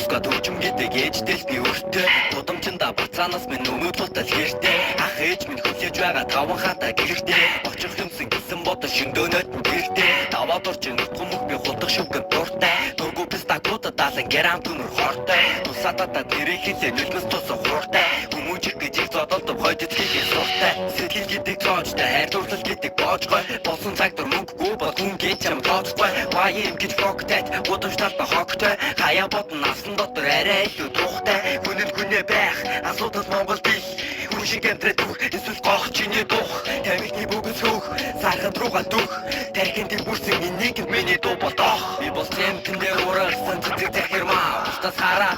Ска төвчм гэдэг ээжтэл би өөртөө тудамчинда буцаанаас минь өнөөдөлтөл хэртэй ах ээж минь хүлээж байгаа таван хата гэртээ очих юмсан гэсэн бодо шөндөнөд гэртээ таваад орчин утгамх би хутах шүгэн дуртай дургу пистакута даалан гэрам төмөр хортой тусатата тэрэхээ нүлмэс тусах хууртай хүмүүжих гэж их зодолдов хойдод хийх суртай сэтгэл гэдэг цоочтой хайрлуулал гэдэг боожгой болсон цаг дур мөнгөгүй бол хүн гэж юм тооцгүй баям гэж фоктэд удамшлалта хогтой хаяа бодон авсан дотор арай илүү тухтай хүнээ байх асуудал Монгол бих хүн шиг амтраад дух эсвэл гох чиний дух тамхины бүгд сөх сархад руугаа дүх тархинд бүрсэн энийг миний дуу болдох би бол тэмтэн дээр урагсан цэцэг захирмаа бусдаас хараа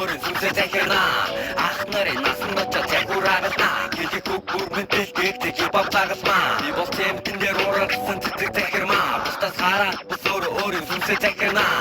өөрөө сүнсээ захирнаа ах нарын насан очоод захираагаснаа гэдэг үг бүрмэн дэлгэх хипхоп тагасмаа би бол тэмтэн дээр урагсан цэцэг захирмаа бусдаас хараа өөрөө сүнсээ захирнаа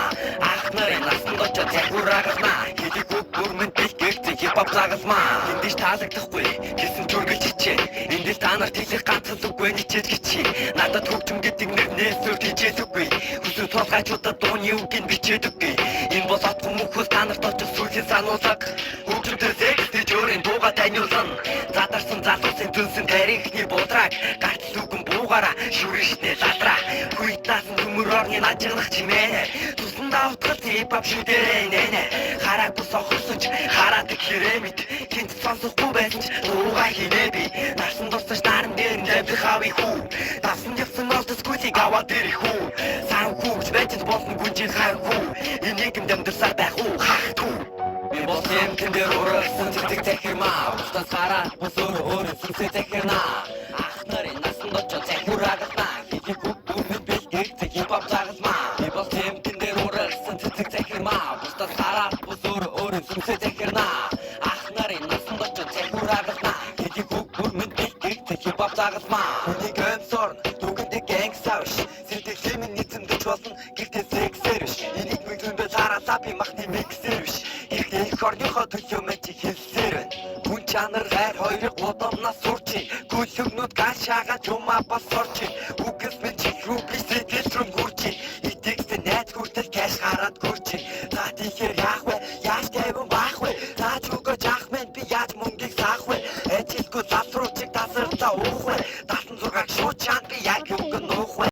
ах нарын насан очоод захираагаснаа гэдэг үг бүрмэн дэлгэх хипхоп тагасмаа эндэж таалагдахгүй гэсэн төргөл чичээ эндэж та нарт хэлэх ганцхан үгүй ничээд гिचээ надад хөгжим гэдэг нэрнээс зөв хичээдэггүй хүсэл тулгайчуудад дууны үгийг бичээдэггүй энэ бол отхон мөхөс та нарт очиж сүлжээ сануулаг хөгжимтэй зэгтэй жөрийн дууга таниулсан задарсан залуусын дүнсэн тарихны будраг гартал үгэн буугаараа шүрэншнэ задраа хуйтаасан төмөр орны нажиглах чимээ тусандаа утгал хипхоп шүдэрэй нэ хараагүй сохорсон ч хараад хэрэг мэд хинт сонсохгүй байсан ч дууга хийнэ би нарсан дурсаж наран дээр нэвдэх хавь хүү давсан явсан олдос гүлийг аваад ирэх хүү сан хүүч байтд болсон гүнжин хар хүү энийг юм дамдсаар байх уу хах түү би бол тэмтэн дээр урагсан цэцэг захирмаа бусдаас хараа бас өөрөө сүнсээ захирнаа ах нарын насан очоод захираагаснаа хийх үг бүрэн бэлтгэх